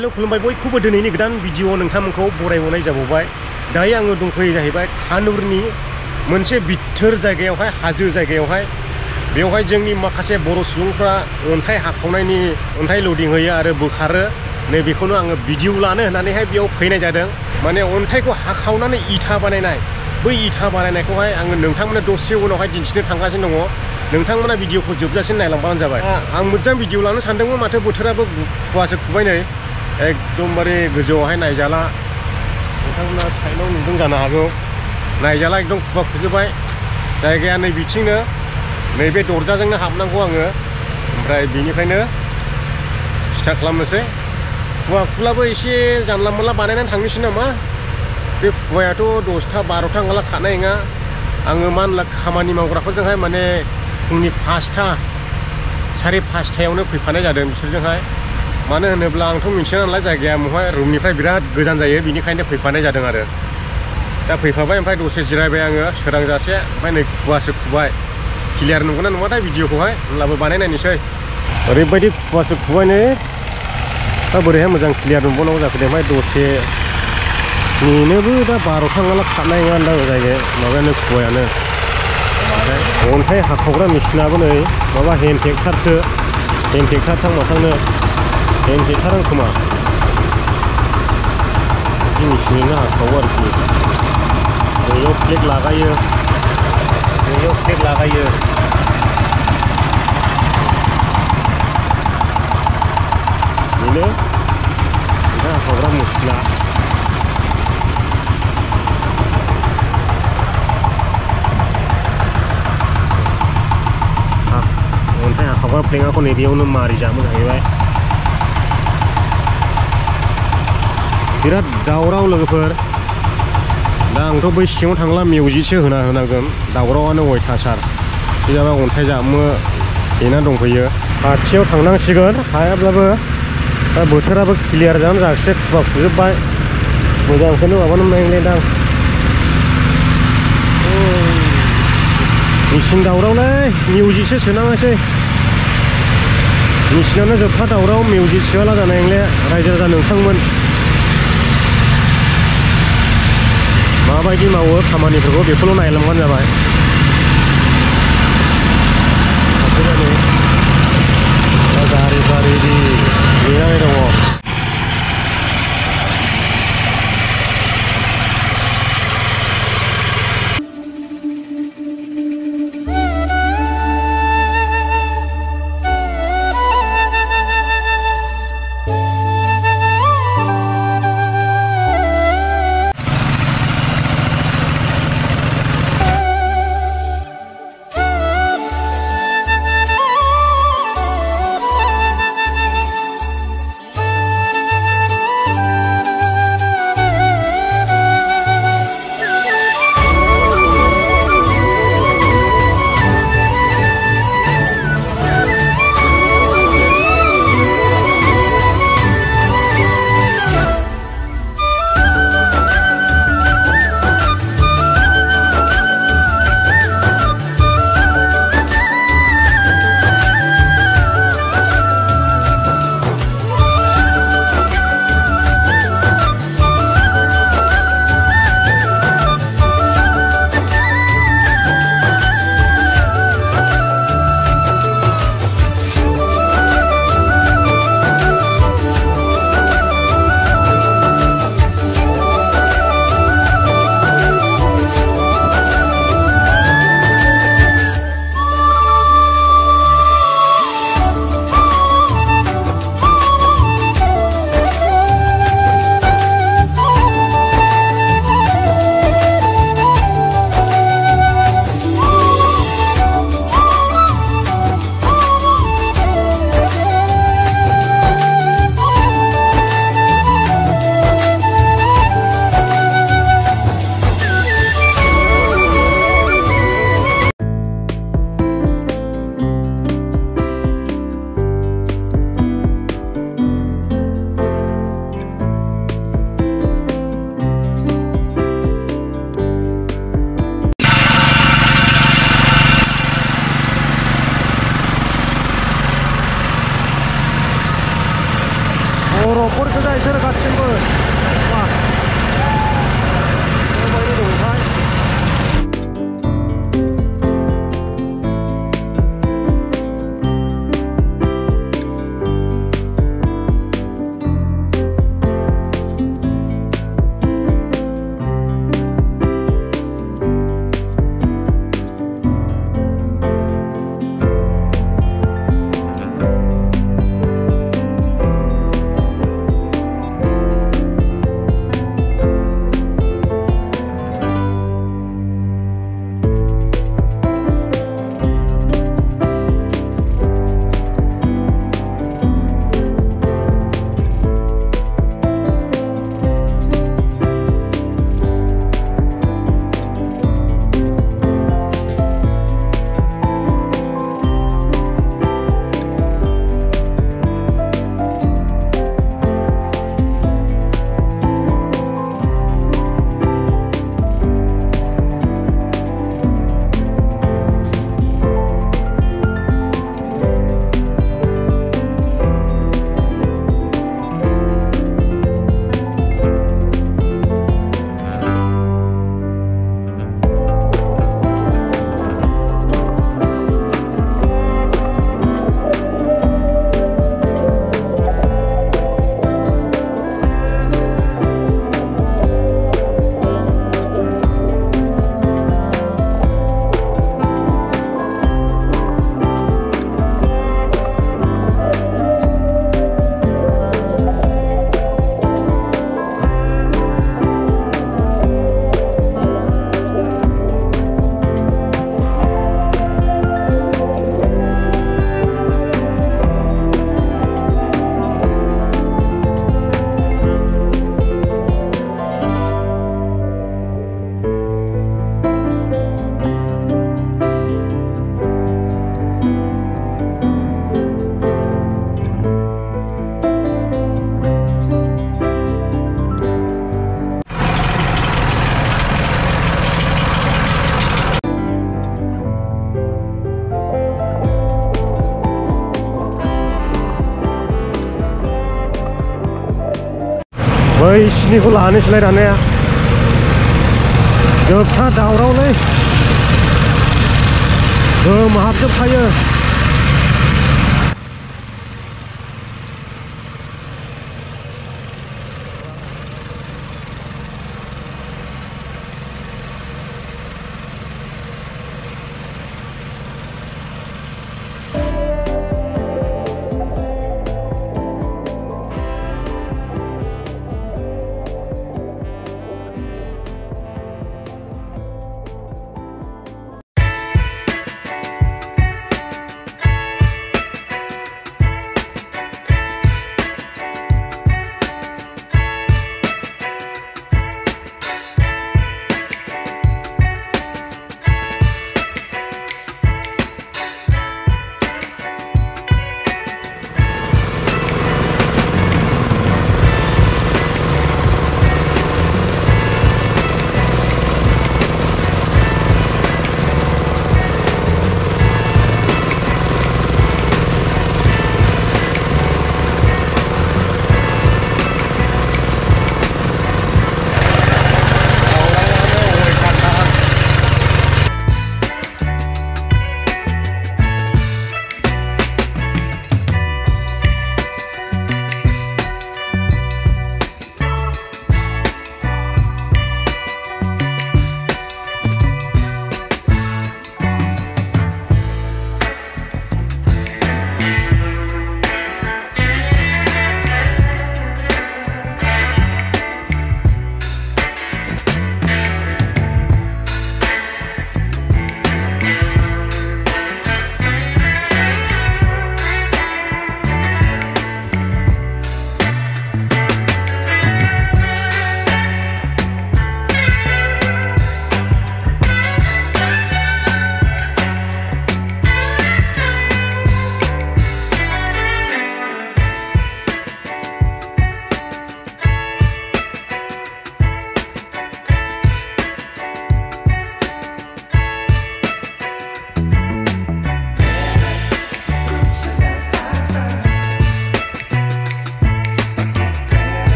हेल' खुलुमबाय बयखौबो दिनैनि गोदान भिडिअ नोंथांमोनखौ बरायबावनाय जाबावबाय। दायो आङो दंफैयो जाहैबाय कानुरनि मोनसे बिथोर जायगायावहाय, हाजो जायगायावहाय। बेवहाय जोंनि माखासे बर' सुबुंफ्रा अन्थाइ हाखावनायनि अन्थाइ लडिं होयो आरो बोखारो। नै बेखौनो आङो भिडिअ लानो होननानैहाय बेयाव फैनाय जादों। माने अन्थाइखौ हाखावनानै इथा बानायनाय, बै इथा बानायनायखौहाय आङो नोंथांमोननो दसे उनावहाय दिन्थिनो थांगासिनो दङ। नोंथांमोना भिडिअखौ जोबजासिम नायलांबानो जाबाय। आं मोजां भिडिअ लानो सानदोंमोन, माथो बोथोराबो खुवासो खुबाय नै एकदमबारे गोजौआवहाय नायजाला। नोंथांमोना साइडआव नुदों जानो हागौ, नायजाला एकदम खुवा खुजोबबाय। जायगाया नै बिथिंनो, नैबे दरजाजोंनो हाबनांगौ आङो। ओमफ्राय बिनिफ्रायनो स्टार्ट खालामनोसै। खुवा खुलाबो एसे जानला मोनला बानायनानै थांनोसै नामा। बे खुवायाथ' 10टा 12टा ओंखारला खानाय नङा। आङो मा होनला खामानि मावग्राफोरजोंहाय माने फुंनि 5टा 5:30टायावनो फैफानाय जादों बिसोरजोंहाय। मानो होनोब्ला आंथ' मिथिया नालाय जायगाया महाय, रुमनिफ्राय बिराद गोजान जायो, बिनिखायनो फैफानाय जादों आरो। दा फैफाबाय, ओमफ्राय दसे जिरायबाय आङो सोरांजासे। ओमफ्राय नै खुवासो खुबाय। क्लियार नंगौना नङाथाय भिडिअखौहाय, होनब्लाबो बानायनायनोसै। ओरैबायदि खुवासो खुबाय नै। दा बोरैहाय मोजां क्लियार नुबावनांगौ जाखो दे। ओमफ्राय दसे नेनोबो दा 12टा ओंखारला खारनाय नङा दा जायगाया माबायानो खुवायानो। अन्थाइ हाखावग्रा मेचिनाबो नै माबा हेन्ड ट्रेक्टरसो, हेन्ड ट्रेक्टर थां माथांनो हेन्ड ट्रेक्टरानो खोमा। बिदि मेचिनजोंनो हाखावो आरोखि। बैयाव फ्लेग लागायो, बैयाव फ्लेग लागायो। बेनो अन्थाइ हाखावग्रा मेचिना। अन्थाइ हाखावग्रा फ्लेगाखौ नैबेयावनो मारिजाबो जाहैबाय। बिराद दावराव लोगोफोर। दा आंथ' बै सिङाव थांला मिउजिकसो होना होनांगोन। दावरावानो अयथासार। बे जाबाय अन्थाइ जामो देना दंफैयो। खाथियाव थांनांसिगोन हायाब्लाबो। दा बोथोराबो क्लियार जानो जायाखिसै, खुवा खुजोबबाय। मोजांखौनो माबानो मोननायदां। मेचिन दावरावलै, मिउजिकसो सोनाङासै। मेचिनानो जोबथा दावराव, मिउजिक सोआला जानाय नंले रायजो राजा नोंथांमोन। माबायदि मावो खामानिफोरखौ बेखौल' नायलांबानो जाबाय। गारि गारि नेनानै दङ। ओइ सिनिखौ लानोसैलाय दानिया जोबथा दावरावलै गोमहाबजोबखायो।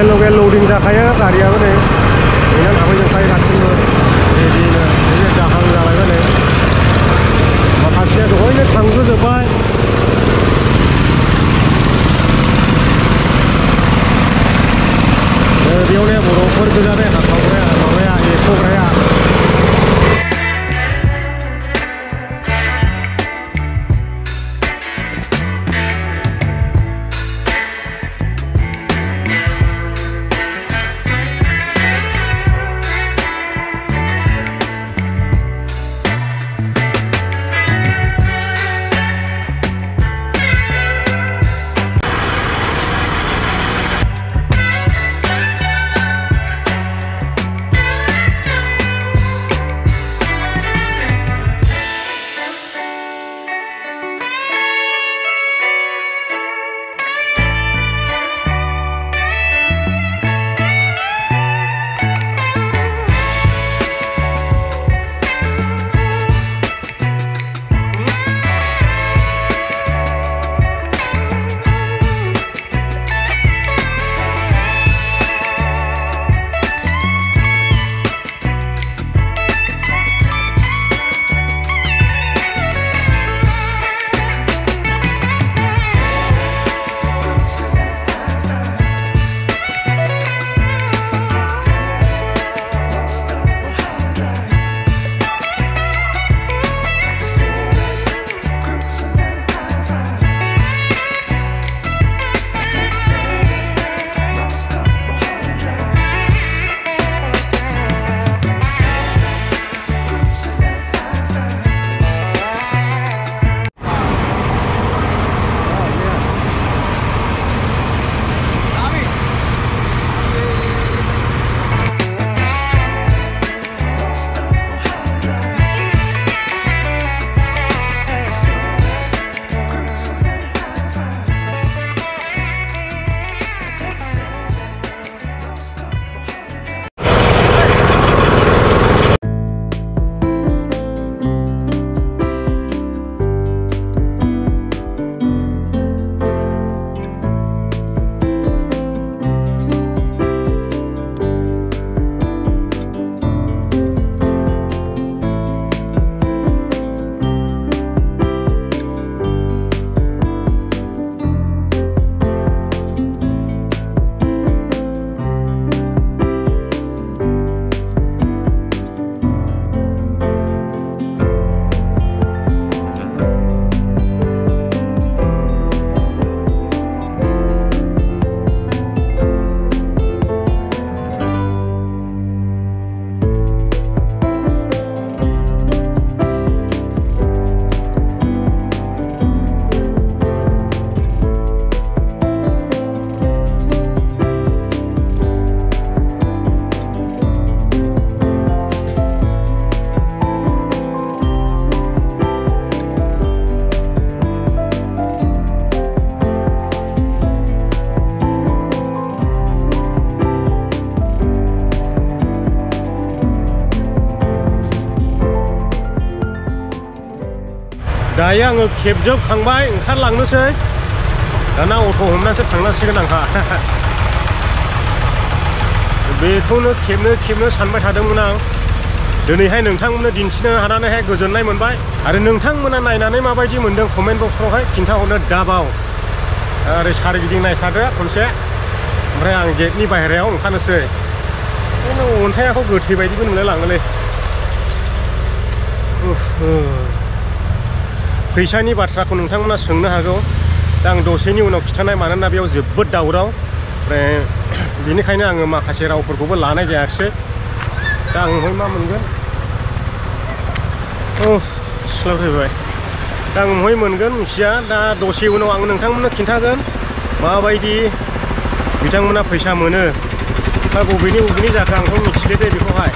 लगे लौदिं जाखायो गारियाबो नै नेनानै थाफैजोबखायो गासिबो रेडिनो बिदिनो जाहां जालायबाय नै माखासेया दहायनो थांग्रोजोब्बाय। बेयावनो बर'फोर गोजा बे हाखावग्राया माबाया एरख'ग्राया। दायो आङो खेबजोबखांबाय ओंखारलांनोसै दाना अट' हमनानैसो थांनांसिगोन आंहा बेखौनो खेबनो सानबाय थादोंमोन आं दिनैहाय नोंथांमोननो दिन्थिनो हानानैहाय गोजोननाय मोनबाय आरो नोंथांमोना नायनानै माबायदि मोनदों कमेन्ट बक्सफ्रावहाय खिन्थाहरनो दाबाव ओरै सारिगिदिं नायसादो खनसे ओमफ्राय आं गेटनि बाहेरायाव ओंखारनोसै अन्थाइखौ गोथै बायदिबो नुलाय लाङोलै फैसानि बाथ्राखौ नोंथांमोना सोंनो हागौ दा आं दसेनि उनाव खिन्थानाय मानोना बेयाव जोबोद दावराव ओमफ्राय बेनिखायनो आङो माखासे रावफोरखौबो लानाय जायाखिसै दा आं मा मोनगोन सिलाव फैबाय दा आं मोनगोन मिथिया दा दसे उनाव आं नोंथांमोननो खिन्थागोन माबायदि बिथांमोना फैसा मोनो दा बबेनि जाखो आंथ' मिथिले दे बेखौहाय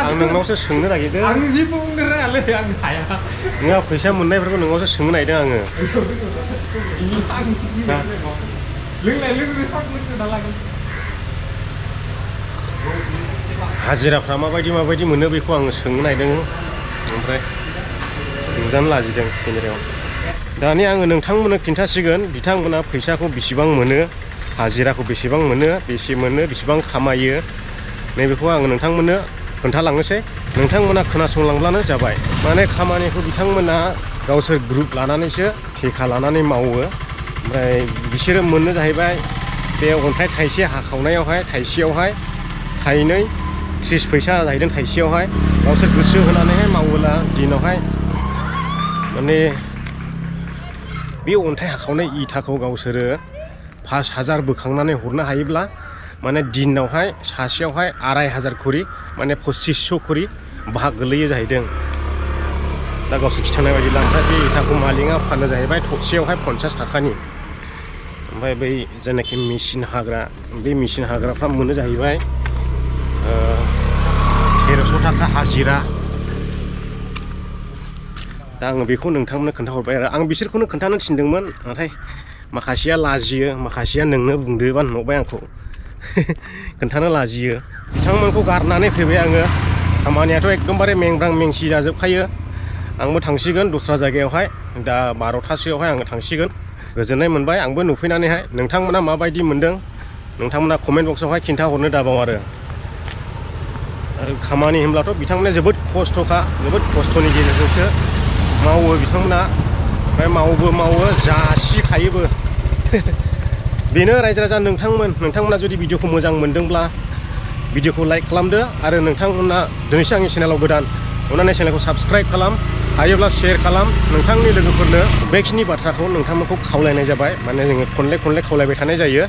आं नोंनावसो सोंनो नागिरदों आं जेबो बुंनो रोङालै आं हाया नोंहा फैसा मोननायफोरखौ नोंनावसो सोंनो नागिरदों आङो हाजिराफ्रा माबायदि मोनो बेखौ आङो सोंनो नागिरदों ओमफ्राय नुजानो लाजिदों केमेरायाव दानि आङो नोंथांमोननो खिन्थासिगोन बिथांमोना फैसाखौ बेसेबां मोनो हाजिराखौ बेसेबां मोनो बेसेबां खामायो नैबेखौ आङो नोंथांमोननो खोन्थालांनोसै नोंथांमोना खोनासंलांब्लानो जाबाय माने खामानिखौ बिथांमोना गावसोर ग्रुप लानानैसो टेका लानानै मावो ओमफ्राय बिसोरो मोननो जाहैबाय बे अन्थाइ थाइसे हाखावनायावहाय थाइसेयावहाय थाइनै 30 फैसा जाहैदों थाइसेयावहाय गावसोर गोसो होनानैहाय मावोला दिनावहाय माने बे अन्थाइ हाखावनाय इथाखौ गावसोरो 5000 बोखांनानै हरनो हायोब्ला माने दिनावहाय सासेयावहाय 2500 खरि माने 2500 खरि भाग गोलैयो जाहैदों दा गावसोर खिथानाय बायदिब्ला ओमफ्राय बे इथाखौ मालिकआ फाननो जाहैबाय थरसेयावहाय 50 थाखानि ओमफ्राय बै जायनाखि मेचिन हाग्रा बे मेचिन हाग्राफ्रा मोनो जाहैबाय 1300 थाखा हाजिरा दा आङो बेखौ नोंथांमोननो खोन्थाहरबाय आरो आं बिसोरखौनो खोन्थानो थिनदोंमोन नाथाय माखासेया लाजियो माखासेया नोंनो बुंदो बा होनहरबाय आंखौ खोन्थानो लाजियो बिथांमोनखौ गारनानै फैबाय आङो खामानियाथ' एकदमबारे मेंब्रां मेंसि जाजोबखायो आंबो थांसिगोन दस्रा जायगायावहाय दा 12थासोआवहाय आङो थांसिगोन गोजोननाय मोनबाय आंबो नुफैनानैहाय नोंथांमोना माबायदि मोनदों नोंथांमोना कमेन्ट बक्सआवहाय खिन्थाहरनो दाबाव आरो खामानि होनब्लाथ' बिथांमोना जोबोद खस्थ'खा जोबोद खस्थ'नि गेजेरजोंसो मावो बिथांमोना ओमफ्राय मावो जासिखायोबो बेनो रायजो राजा नोंथांमोना जुदि भिडिअखौ मोजां मोनदोंब्ला भिडिअखौ लाइक खालामदो आरो नोंथांमोना दिनैसो आंनि चेनेलाव गोदान अन्नानै चेनेलखौ साबस्क्राइब खालाम हायोब्ला शेयार खालाम नोंथांनि लोगोफोरनो बेखिनि बाथ्राखौ नोंथांमोनखौ खावलायनाय जाबाय माने जोङो खनले खावलायबाय थानाय जायो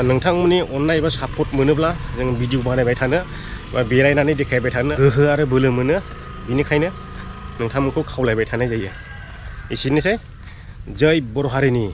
नोंथांमोननि अननाय एबा सापर्ट मोनोब्ला जों भिडिअ बानायबाय थानो बा बेरायनानै देखायबाय थानो गोहो आरो बोलो मोनो बेनिखायनो नोंथांमोनखौ खावलायबाय थानाय जायो एसेनोसै जय बर' हारिनि